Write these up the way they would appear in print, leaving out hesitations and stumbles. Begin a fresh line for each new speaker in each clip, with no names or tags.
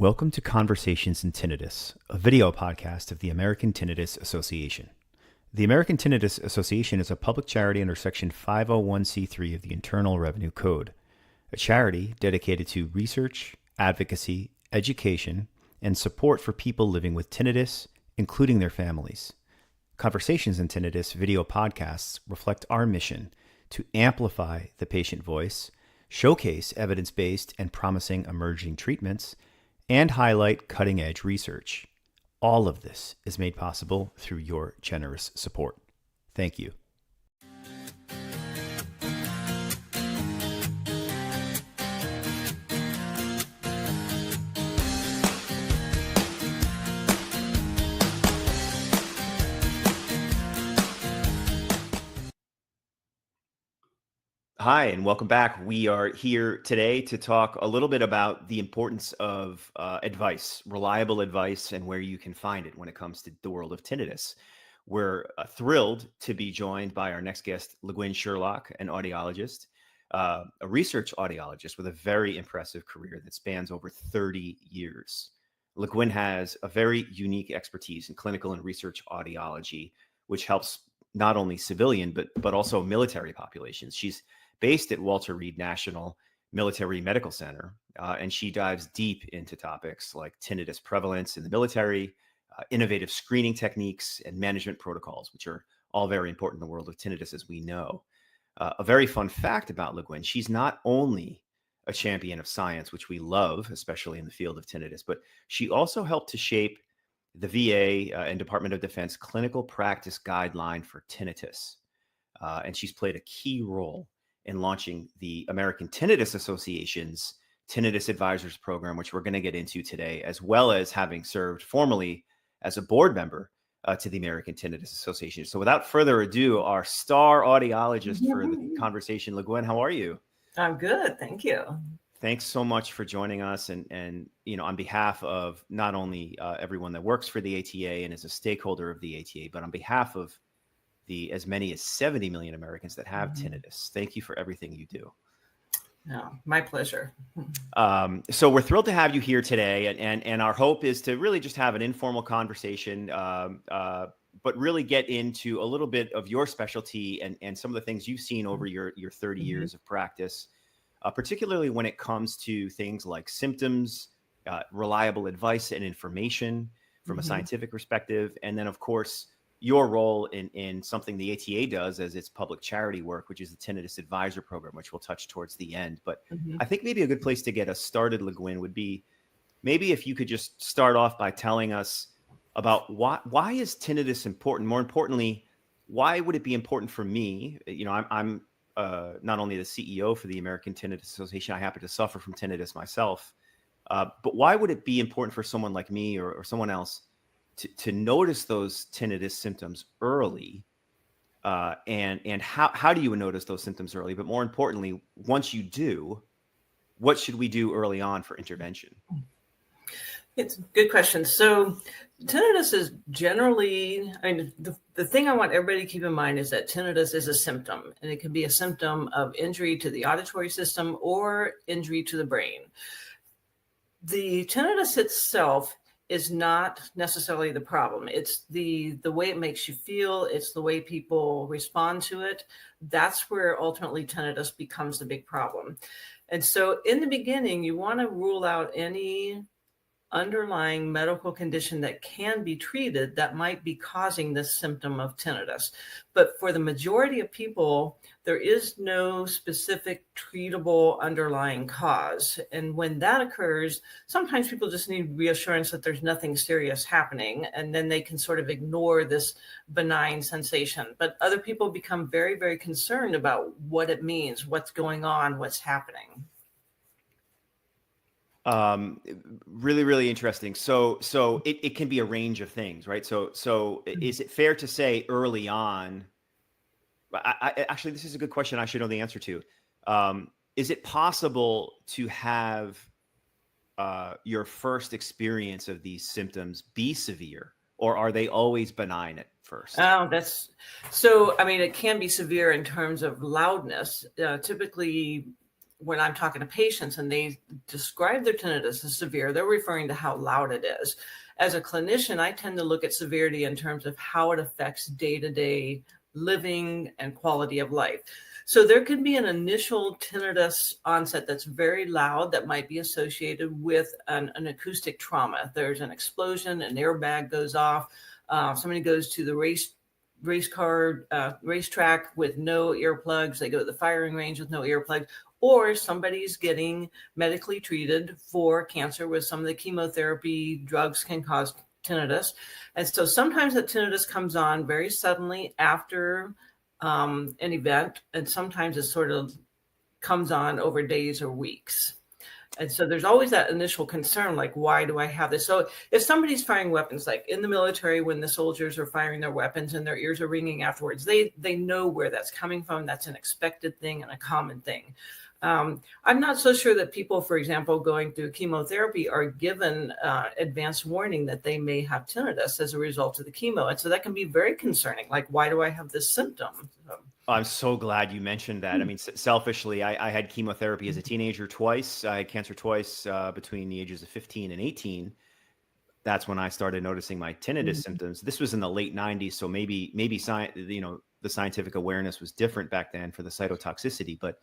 Welcome to Conversations in Tinnitus, a video podcast of the American Tinnitus Association. The American Tinnitus Association is a public charity under Section 501c3 of the Internal Revenue Code, a charity dedicated to research, advocacy, education, and support for people living with tinnitus, including their families. Conversations in Tinnitus video podcasts reflect our mission to amplify the patient voice, showcase evidence-based and promising emerging treatments, and highlight cutting-edge research. All of this is made possible through your generous support. Thank you. Hi, and welcome back. We are here today to talk a little bit about the importance of advice, reliable advice, and where you can find it when it comes to the world of tinnitus. We're thrilled to be joined by our next guest, LaGuinn Sherlock, an audiologist, a research audiologist with a very impressive career that spans over 30 years. LaGuinn has a very unique expertise in clinical and research audiology, which helps not only civilian, but also military populations. She's based at Walter Reed National Military Medical Center, and she dives deep into topics like tinnitus prevalence in the military, innovative screening techniques, and management protocols, which are all very important in the world of tinnitus, as we know. A very fun fact about LaGuinn: she's not only a champion of science, which we love, especially in the field of tinnitus, but she also helped to shape the VA and Department of Defense clinical practice guideline for tinnitus. And she's played a key role in launching the American Tinnitus Association's Tinnitus Advisors Program, which we're going to get into today, as well as having served formerly as a board member to the American Tinnitus Association. So without further ado, our star audiologist for the conversation, LaGuinn, how are you?
I'm good. Thank you.
Thanks so much for joining us. And you know, on behalf of not only everyone that works for the ATA and is a stakeholder of the ATA, but on behalf of the as many as 70 million Americans that have tinnitus, thank you for everything you do.
No, my pleasure.
So we're thrilled to have you here today, and our hope is to really just have an informal conversation, but really get into a little bit of your specialty and some of the things you've seen over your 30 years of practice, particularly when it comes to things like symptoms, reliable advice and information from a scientific perspective, and then of course your role in something the ATA does as its public charity work, which is the Tinnitus Advisor Program, which we'll touch towards the end. But I think maybe a good place to get us started, LaGuinn, would be maybe if you could just start off by telling us about why is tinnitus important? More importantly, why would it be important for me? You know, I'm not only the CEO for the American Tinnitus Association, I happen to suffer from tinnitus myself. But why would it be important for someone like me or someone else to notice those tinnitus symptoms early, and how do you notice those symptoms early? But more importantly, once you do, what should we do early on for intervention?
It's a good question. So tinnitus is generally, the thing I want everybody to keep in mind is that tinnitus is a symptom, and it can be a symptom of injury to the auditory system or injury to the brain. The tinnitus itself is not necessarily the problem. It's the way it makes you feel. It's the way people respond to it. That's where ultimately tinnitus becomes the big problem. And so in the beginning, you want to rule out any underlying medical condition that can be treated that might be causing this symptom of tinnitus. But for the majority of people, there is no specific treatable underlying cause. And when that occurs, sometimes people just need reassurance that there's nothing serious happening, and then they can sort of ignore this benign sensation. But other people become very, very concerned about what it means, what's going on, what's happening.
Really, really interesting. So it can be a range of things, right? So is it fair to say early on, actually, this is a good question I should know the answer to. Is it possible to have your first experience of these symptoms be severe, or are they always benign at first?
Oh, that's so, I mean, it can be severe in terms of loudness. Typically, when I'm talking to patients and they describe their tinnitus as severe, they're referring to how loud it is. As a clinician, I tend to look at severity in terms of how it affects day-to-day living and quality of life. So there can be an initial tinnitus onset that's very loud that might be associated with an acoustic trauma. There's an explosion, an airbag goes off, somebody goes to the racetrack with no earplugs, they go to the firing range with no earplugs, or somebody's getting medically treated for cancer with some of the chemotherapy drugs can cause tinnitus. And so sometimes that tinnitus comes on very suddenly after an event, and sometimes it sort of comes on over days or weeks. And so there's always that initial concern, like, why do I have this? So if somebody's firing weapons, like in the military, when the soldiers are firing their weapons and their ears are ringing afterwards, they know where that's coming from. That's an expected thing and a common thing. I'm not so sure that people, for example, going through chemotherapy are given advanced warning that they may have tinnitus as a result of the chemo. And so that can be very concerning. Like, why do I have this symptom?
I'm so glad you mentioned that. I mean, selfishly, I had chemotherapy as a teenager twice. I had cancer twice between the ages of 15 and 18. That's when I started noticing my tinnitus symptoms. This was in the late 90s, so maybe the scientific awareness was different back then for the cytotoxicity, but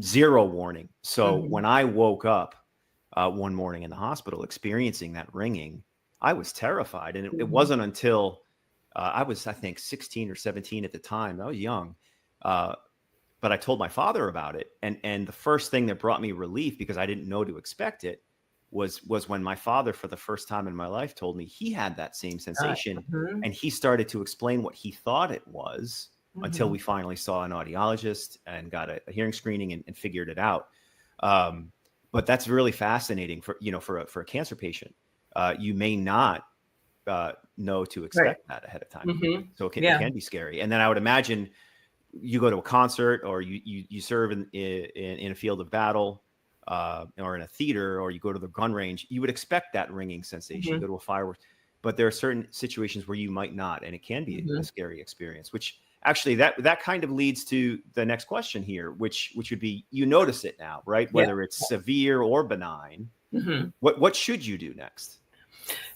zero warning. So when I woke up one morning in the hospital experiencing that ringing, I was terrified. And it wasn't until I was, I think, 16 or 17 at the time. I was young. But I told my father about it. And the first thing that brought me relief, because I didn't know to expect it, was when my father, for the first time in my life, told me he had that same sensation. And he started to explain what he thought it was until we finally saw an audiologist and got a hearing screening and figured it out. But that's really fascinating for a cancer patient. You may not know to expect that ahead of time. So it can be scary. And then I would imagine you go to a concert, or you serve in a field of battle, or in a theater, or you go to the gun range, you would expect that ringing sensation. You go to a fireworks, but there are certain situations where you might not, and it can be a scary experience, which actually that kind of leads to the next question here, which would be, you notice it now, right? Whether it's severe or benign, what should you do next?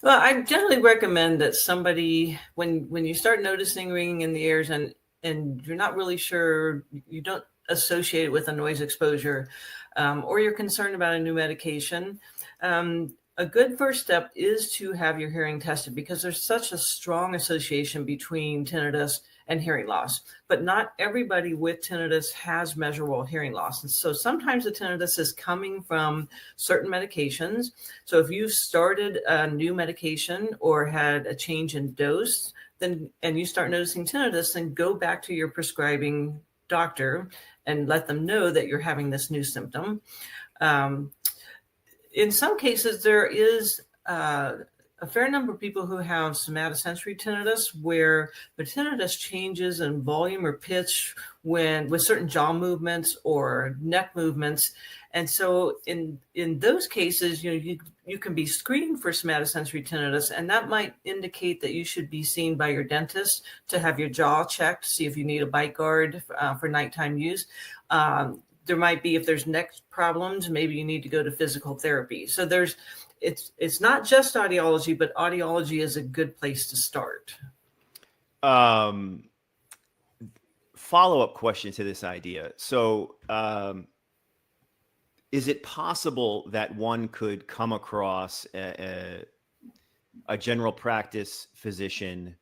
Well, I generally recommend that somebody, when you start noticing ringing in the ears and you're not really sure, you don't associate it with a noise exposure, or you're concerned about a new medication, a good first step is to have your hearing tested, because there's such a strong association between tinnitus and hearing loss. But not everybody with tinnitus has measurable hearing loss. And so sometimes the tinnitus is coming from certain medications. So if you've started a new medication or had a change in dose, and you start noticing tinnitus, then go back to your prescribing doctor and let them know that you're having this new symptom. In some cases, there is a fair number of people who have somatosensory tinnitus, where the tinnitus changes in volume or pitch with certain jaw movements or neck movements. And so in those cases, you can be screened for somatosensory tinnitus, and that might indicate that you should be seen by your dentist to have your jaw checked, see if you need a bite guard for nighttime use. There might be, if there's neck problems, maybe you need to go to physical therapy. So it's not just audiology, but audiology is a good place to start.
Follow-up question to this idea. So is it possible that one could come across a general practice physician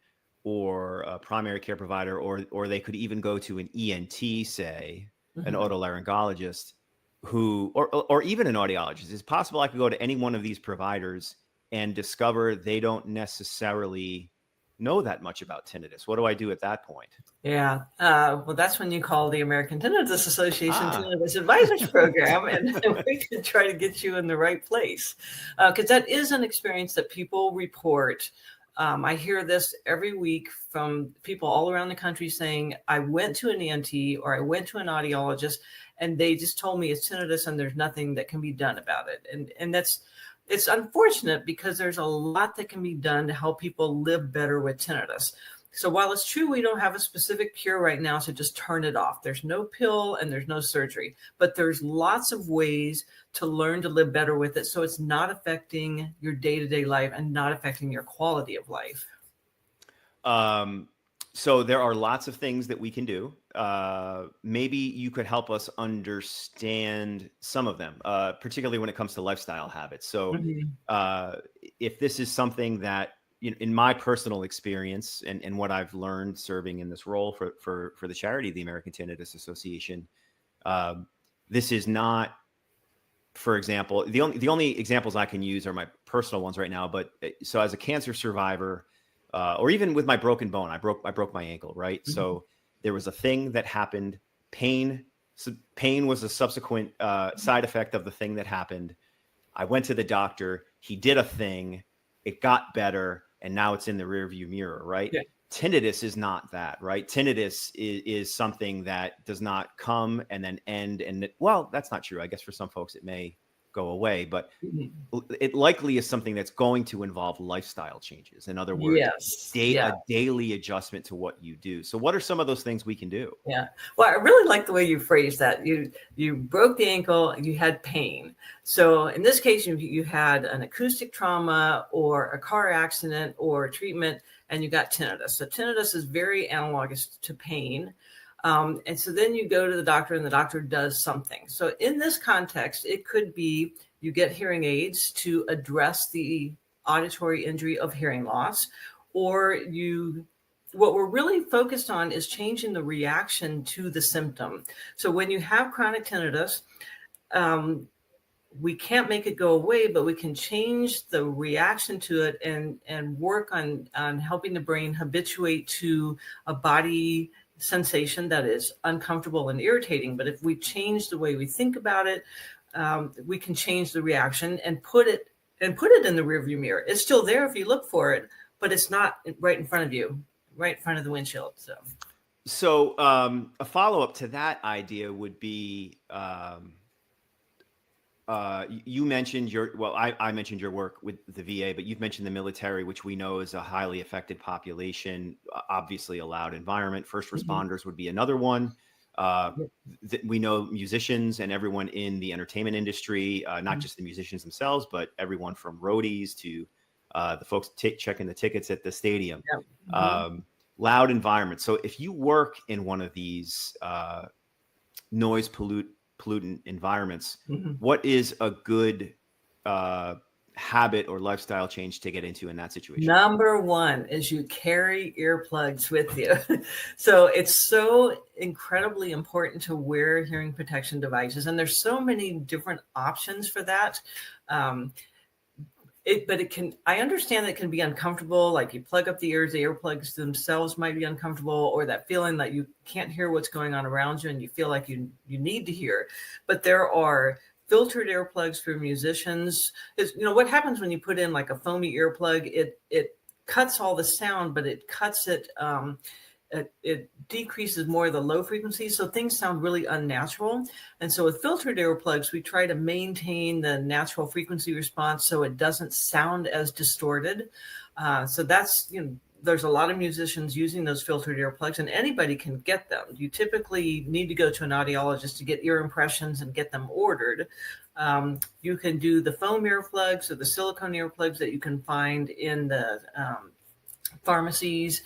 or a primary care provider, or they could even go to an ENT, say, an otolaryngologist, or even an audiologist? Is it possible I could go to any one of these providers and discover they don't necessarily know that much about tinnitus? What do I do at that point?
Yeah. Well, that's when you call the American Tinnitus Association Tinnitus Advisors Program, and we can try to get you in the right place. Because that is an experience that people report. I hear this every week from people all around the country saying, I went to an ENT or I went to an audiologist, and they just told me it's tinnitus and there's nothing that can be done about it. And it's unfortunate, because there's a lot that can be done to help people live better with tinnitus. So while it's true we don't have a specific cure right now, so just turn it off. There's no pill and there's no surgery, but there's lots of ways to learn to live better with it, so it's not affecting your day-to-day life and not affecting your quality of life.
So there are lots of things that we can do. Maybe you could help us understand some of them, particularly when it comes to lifestyle habits. So if this is something that, in my personal experience and what I've learned serving in this role for the charity, the American Tinnitus Association, this is not, for example, the only examples I can use are my personal ones right now. But so as a cancer survivor, or even with my broken bone, I broke my ankle, right? So there was a thing that happened. Pain was a subsequent side effect of the thing that happened. I went to the doctor. He did a thing. It got better, and now it's in the rearview mirror, right? Yeah. Tinnitus is not that, right? Tinnitus is something that does not come and then end. And well, that's not true. I guess for some folks it may go away, but it likely is something that's going to involve lifestyle changes. In other words, a daily adjustment to what you do. So what are some of those things we can do?
Yeah. Well, I really like the way you phrased that. You broke the ankle, you had pain. So in this case, you had an acoustic trauma or a car accident or treatment, and you got tinnitus. So tinnitus is very analogous to pain. And so then you go to the doctor and the doctor does something. So in this context, it could be you get hearing aids to address the auditory injury of hearing loss, or what we're really focused on is changing the reaction to the symptom. So when you have chronic tinnitus, we can't make it go away, but we can change the reaction to it and work on helping the brain habituate to a body sensation that is uncomfortable and irritating. But if we change the way we think about it, we can change the reaction and put it in the rearview mirror. It's still there if you look for it, but it's not right in front of you, right in front of the windshield.
So a follow-up to that idea would be, you mentioned I mentioned your work with the VA, but you've mentioned the military, which we know is a highly affected population, obviously a loud environment. First responders would be another one. We know musicians and everyone in the entertainment industry, not just the musicians themselves, but everyone from roadies to the folks checking the tickets at the stadium. Loud environment. So if you work in one of these noise pollutant environments, what is a good habit or lifestyle change to get into in that situation?
Number one is you carry earplugs with you. So it's so incredibly important to wear hearing protection devices. And there's so many different options for that. I understand that it can be uncomfortable. Like you plug up the ears, the earplugs themselves might be uncomfortable, or that feeling that you can't hear what's going on around you and you feel like you need to hear. But there are filtered earplugs for musicians. What happens when you put in like a foamy earplug, it cuts all the sound, but it cuts it, it decreases more of the low frequency. So things sound really unnatural. And so with filtered earplugs, we try to maintain the natural frequency response so it doesn't sound as distorted. So that's, there's a lot of musicians using those filtered earplugs, and anybody can get them. You typically need to go to an audiologist to get ear impressions and get them ordered. You can do the foam earplugs or the silicone earplugs that you can find in the pharmacies.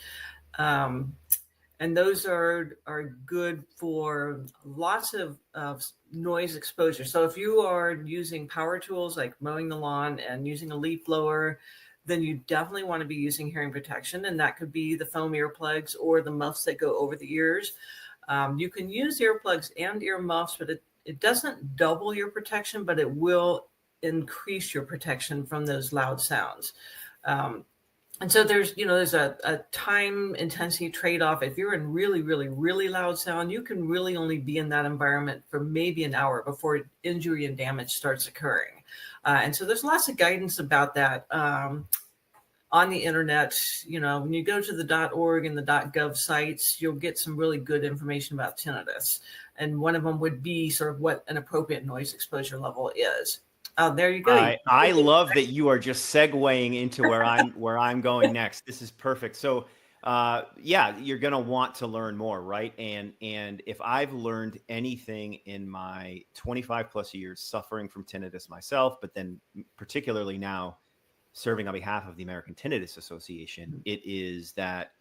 And those are good for lots of noise exposure. So if you are using power tools like mowing the lawn and using a leaf blower, then you definitely want to be using hearing protection. And that could be the foam earplugs or the muffs that go over the ears. You can use earplugs and ear muffs, but it doesn't double your protection, but it will increase your protection from those loud sounds. And so there's a time intensity trade-off. If you're in really, really, really loud sound, you can really only be in that environment for maybe an hour before injury and damage starts occurring. And so there's lots of guidance about that on the internet. When you go to the .org and the .gov sites, you'll get some really good information about tinnitus. And one of them would be sort of what an appropriate noise exposure level is. Oh, there you go.
I love that you are just segueing into where I'm going next. This is perfect. So Yeah, you're going to want to learn more, right? And if I've learned anything in my 25 plus years suffering from tinnitus myself, but then particularly now serving on behalf of the American Tinnitus Association, it is that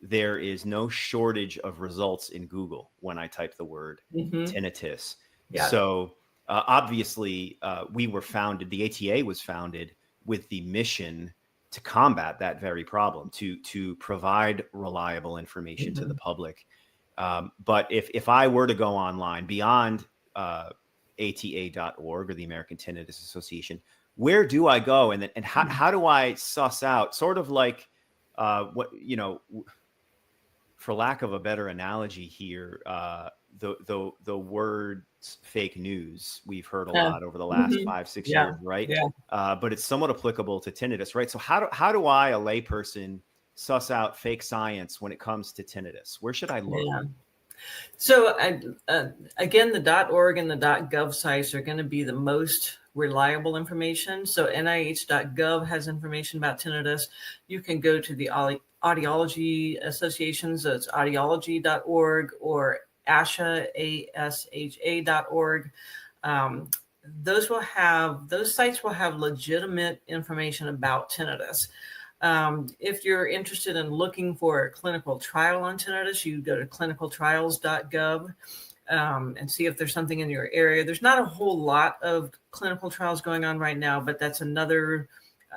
there is no shortage of results in Google when I type the word
Mm-hmm.
tinnitus.
Yeah.
So obviously, the ATA was founded with the mission to combat that very problem, to provide reliable information to the
Mm-hmm.
public. But if I were to go online beyond ATA.org or the American Tinnitus Association, where do I go? And how do I suss out, sort of like what, for lack of a better analogy here, the words fake news we've heard a
Uh,
lot over the last
mhm.
5-6 years,
Yeah.
right?
Yeah.
But it's somewhat applicable to tinnitus, right? So how do I, a layperson, suss out fake science when it comes to tinnitus? Where should I look?
Yeah. So again, the .org and the .gov sites are going to be the most reliable information. So NIH.gov has information about tinnitus. You can go to the Audiology Association, so it's audiology.org, or ASHA.org. Um, those sites will have legitimate information about tinnitus. If you're interested in looking for a clinical trial on tinnitus, you go to clinicaltrials.gov and see if there's something in your area. There's not a whole lot of clinical trials going on right now, but that's another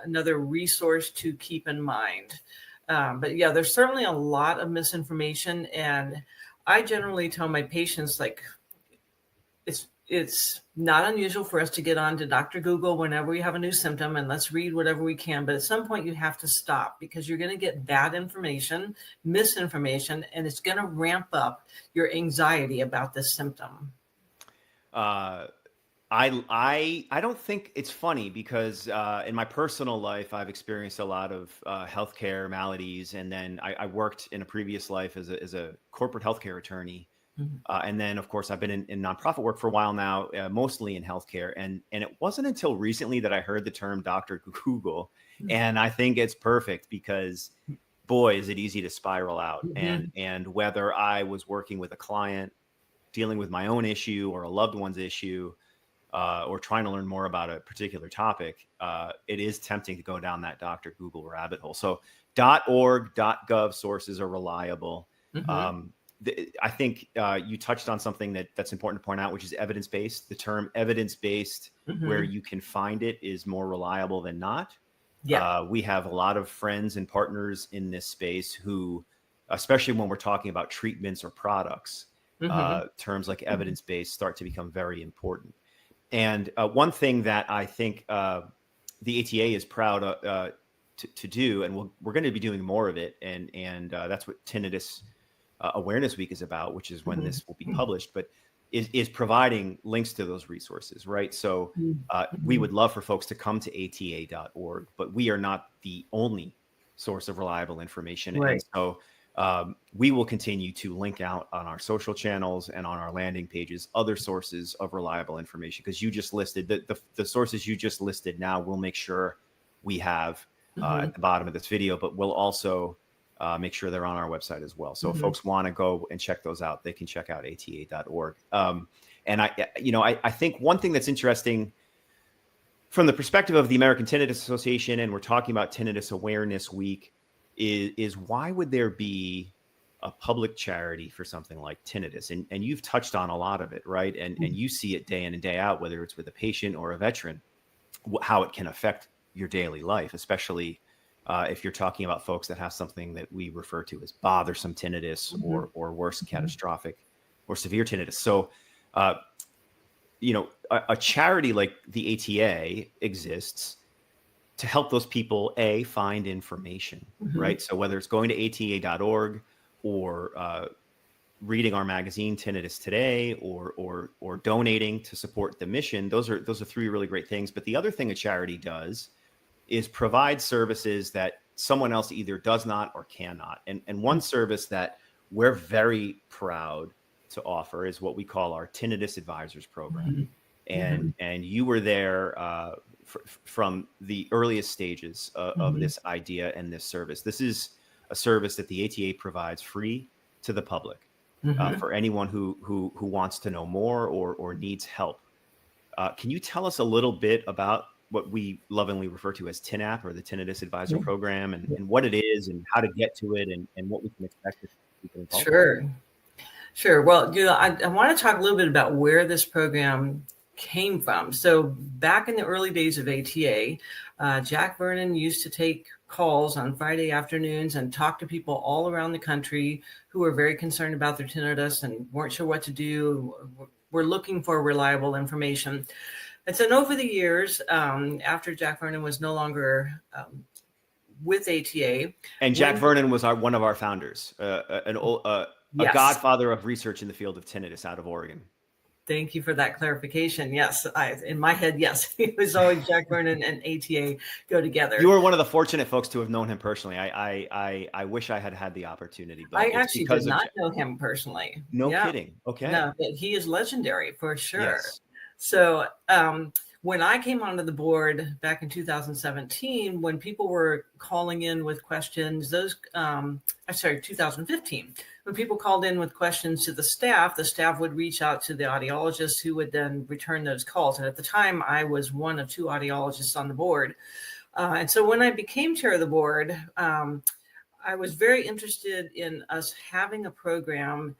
resource to keep in mind. But yeah, there's certainly a lot of misinformation, and I generally tell my patients, like, it's not unusual for us to get on to Dr. Google whenever we have a new symptom, and let's read whatever we can. But at some point you have to stop, because you're going to get bad information, misinformation, and it's going to ramp up your anxiety about this symptom.
Uh, I don't think it's funny because in my personal life, I've experienced a lot of healthcare maladies, and then I worked in a previous life as a corporate healthcare attorney.
Mhm.
And then, of course, I've been in nonprofit work for a while now, mostly in healthcare. And it wasn't until recently that I heard the term Dr. Google. And I think it's perfect because, boy, is it easy to spiral out.
Mhm.
And whether I was working with a client, dealing with my own issue or a loved one's issue, or trying to learn more about a particular topic, it is tempting to go down that Dr. Google rabbit hole. So .org, .gov sources are reliable.
Mhm.
Um, I think you touched on something that's important to point out, which is evidence-based. The term evidence-based, where
Mhm.
you can find it, is more reliable than not.
Yeah.
We have a lot of friends and partners in this space who, especially when we're talking about treatments or products,
Mhm.
terms like
Mhm.
evidence-based start to become very important. And one thing that I think the ATA is proud to do, and we're going to be doing more of it, and that's what Tinnitus Awareness Week is about, which is when
Mhm.
this will be published, but is providing links to those resources, right? So we
Mhm.
would love for folks to come to ata.org, but we are not the only source of reliable information. And
Right.
so we will continue to link out on our social channels and on our landing pages other sources of reliable information, because you just listed the sources you just listed. Now we'll make sure we have at
Mhm.
the bottom of this video, but we'll also make sure they're on our website as well. So if
Mhm.
folks want to go and check those out, they can check out ata.org. And I think one thing that's interesting from the perspective of the American Tinnitus Association, and we're talking about Tinnitus Awareness Week, is why would there be a public charity for something like tinnitus? And you've touched on a lot of it, right? And you see it day in and day out, whether it's with a patient or a veteran, how it can affect your daily life, especially if you're talking about folks that have something that we refer to as bothersome tinnitus,
Mhm.
or worse,
Mhm.
catastrophic or severe tinnitus. So, uh, a charity like the ATA exists to help those people find information,
Mhm.
right? So whether it's going to ata.org or reading our magazine Tinnitus Today, or donating to support the mission, those are three really great things. But the other thing a charity does is provide services that someone else either does not or cannot. And one service that we're very proud to offer is what we call our Tinnitus Advisors Program.
Mhm. Mhm.
And you were there from the earliest stages of
Mhm.
this idea and this service. This is a service that the ATA provides free to the public for anyone who wants to know more or needs help. Can you tell us a little bit about what we lovingly refer to as TINAP, or the Tinnitus Advisor Program, and what it is and how to get to it, and what we can expect if we get involved?
Sure. Well, I want to talk a little bit about where this program came from. So back in the early days of ATA, Jack Vernon used to take calls on Friday afternoons and talk to people all around the country who were very concerned about their tinnitus and weren't sure what to do, were looking for reliable information. And so over the years, after Jack Vernon was no longer with ATA.
And Jack Vernon was one of our founders, a godfather of research in the field of tinnitus out of Oregon.
Thank you for that clarification. Yes, in my head, yes, it was always Jack Vernon and ATA go together.
You were one of the fortunate folks to have known him personally. I wish I had the opportunity. But
I actually did not know him personally.
No kidding. Okay.
No, but he is legendary for sure.
Yes.
So when I came onto the board back in 2017, when people were calling in with questions, 2015, when people called in with questions to the staff would reach out to the audiologist, who would then return those calls. And at the time, I was one of 2 audiologists on the board. And so when I became chair of the board, I was very interested in us having a program,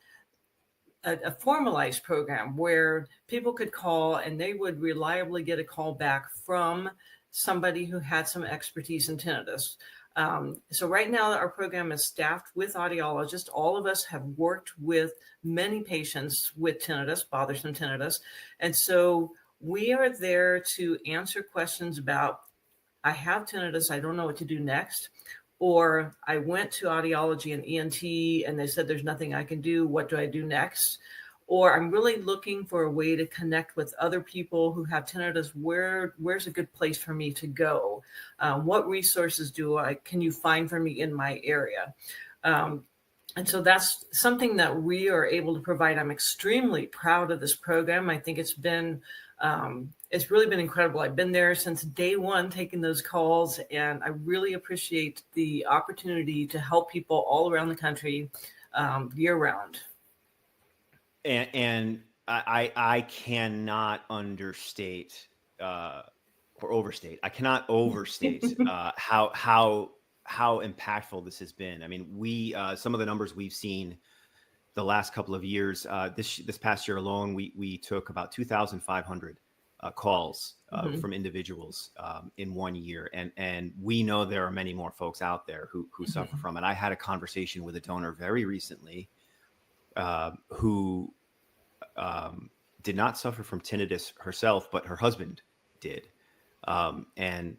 a formalized program where people could call and they would reliably get a call back from somebody who had some expertise in tinnitus. So right now our program is staffed with audiologists. All of us have worked with many patients with tinnitus, bothersome tinnitus. And so we are there to answer questions about, I have tinnitus, I don't know what to do next. Or I went to audiology and ENT and they said there's nothing I can do. What do I do next? Or I'm really looking for a way to connect with other people who have tinnitus. Where's a good place for me to go? What resources can you find for me in my area? And so that's something that we are able to provide. I'm extremely proud of this program. I think it's really been incredible. I've been there since day one, taking those calls, and I really appreciate the opportunity to help people all around the country year round.
And I cannot understate or overstate. I cannot overstate how impactful this has been. I mean, some of the numbers we've seen the last couple of years, this past year alone, we took about 2,500 calls from individuals in 1 year. And we know there are many more folks out there who suffer from it. I had a conversation with a donor very recently who did not suffer from tinnitus herself, but her husband did. And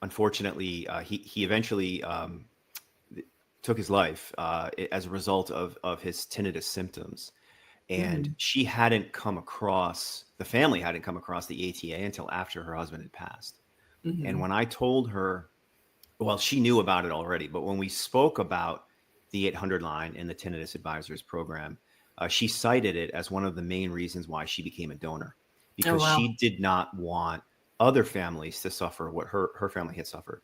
unfortunately, he eventually took his life as a result of his tinnitus symptoms. And the family hadn't come across the ATA until after her husband had passed. And when I told her, well, she knew about it already, but when we spoke about the 800 line in the Tinnitus Advisors Program, she cited it as one of the main reasons why she became a donor, because she did not want other families to suffer what her family had suffered.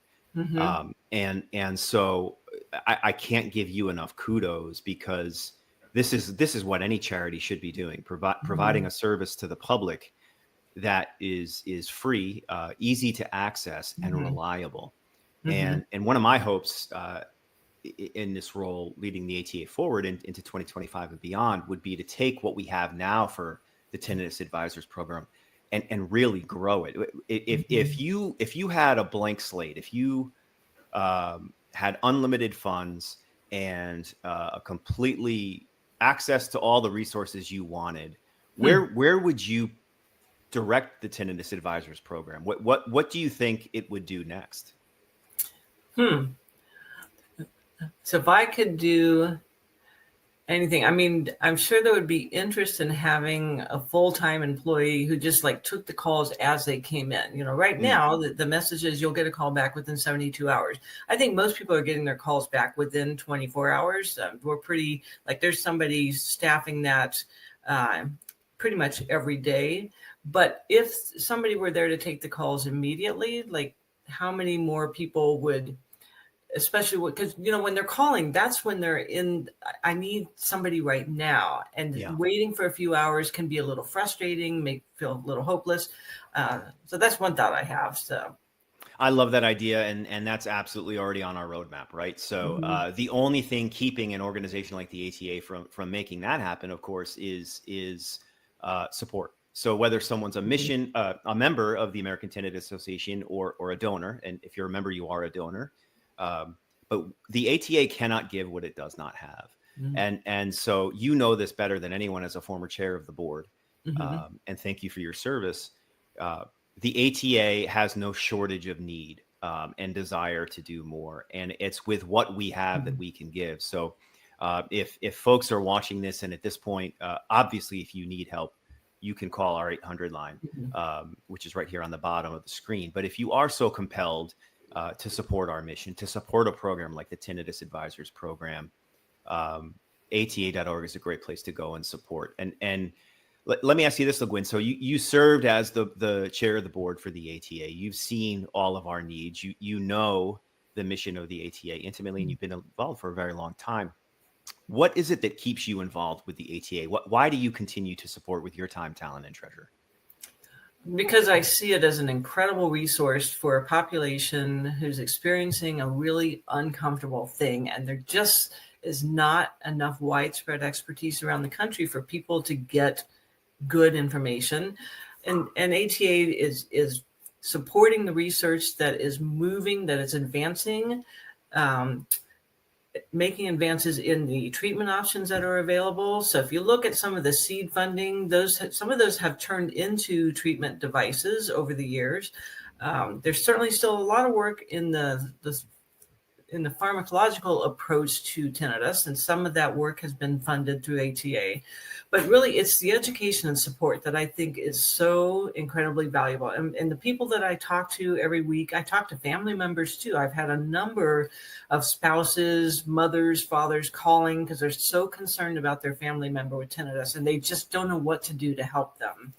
And so I can't give you enough kudos, because this is what any charity should be doing, providing a service to the public that is free, easy to access, and reliable. And one of my hopes in this role, leading the ATA forward into 2025 and beyond, would be to take what we have now for the Tinnitus Advisors Program and really grow it. If you had a blank slate, if you had unlimited funds and a completely access to all the resources you wanted, where would you direct the Tinnitus Advisors Program? What do you think it would do next?
So if I could do anything, I mean, I'm sure there would be interest in having a full-time employee who just took the calls as they came in. Right now, the message is you'll get a call back within 72 hours. I think most people are getting their calls back within 24 hours. We're pretty, there's somebody staffing that pretty much every day. But if somebody were there to take the calls immediately, how many more people would especially because, when they're calling, that's when they're in, I need somebody right now. And
Yeah.
waiting for a few hours can be a little frustrating, make feel a little hopeless. So that's one thought I have. So,
I love that idea, and that's absolutely already on our roadmap, right? So
mhm,
the only thing keeping an organization like the ATA from making that happen, of course, is support. So whether someone's
mhm,
a member of the American Tinnitus Association, or a donor, and if you're a member, you are a donor. Um, but the ATA cannot give what it does not have,
mhm,
and so you know this better than anyone as a former chair of the board.
mhm,
And thank you for your service. Uh, the ATA has no shortage of need, and desire to do more, and it's with what we have that
mhm,
we can give. So, if folks are watching this, and at this point, obviously, if you need help, you can call our 800 line,
mhm,
which is right here on the bottom of the screen. But if you are so compelled to support our mission, to support a program like the Tinnitus Advisors Program, um, ATA.org is a great place to go and support. And let me ask you this, LaGuinn. So you served as the chair of the board for the ATA. You've seen all of our needs. You know the mission of the ATA intimately, and
mhm.
you've been involved for a very long time. What is it that keeps you involved with the ATA? Why do you continue to support with your time, talent, and treasure?
Because I see it as an incredible resource for a population who's experiencing a really uncomfortable thing. And there just is not enough widespread expertise around the country for people to get good information. And ATA is supporting the research that is moving, that is advancing, um, making advances in the treatment options that are available. So if you look at some of the seed funding, some of those have turned into treatment devices over the years. There's certainly still a lot of work in the pharmacological approach to tinnitus, and some of that work has been funded through ATA. But really, it's the education and support that I think is so incredibly valuable. And the people that I talk to every week, I talk to family members too. I've had a number of spouses, mothers, fathers calling because they're so concerned about their family member with tinnitus, and they just don't know what to do to help them.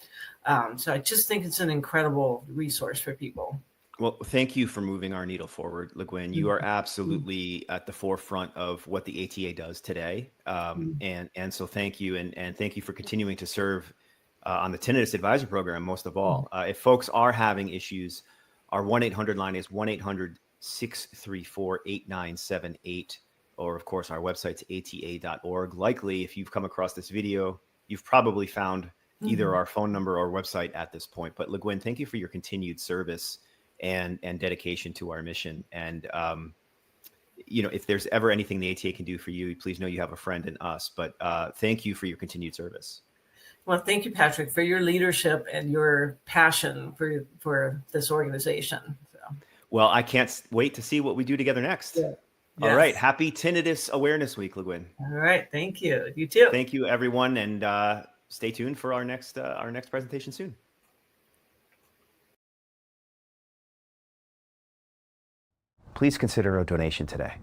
So I just think it's an incredible resource for people.
Well, thank you for moving our needle forward, LaGuinn. You are
Mhm.
absolutely at the forefront of what the ATA does today,
Mhm.
and so thank you, and thank you for continuing to serve on the Tinnitus Advisor Program. Most of all, if folks are having issues, our 1-800 line is 1-800-634-8978, or of course our website's ata.org. Likely, if you've come across this video, you've probably found either
Mhm.
our phone number or website at this point. But LaGuinn, thank you for your continued service and dedication to our mission. And if there's ever anything the ATA can do for you, please know you have a friend in us. But thank you for your continued service.
Well, thank you, Patrick, for your leadership and your passion for this organization. So,
Well, I can't wait to see what we do together next.
yeah.
All right.
Yes.
Happy Tinnitus Awareness Week, LaGuinn.
All right. Thank you. You too.
Thank you, everyone, and stay tuned for our next presentation soon. Please consider a donation today.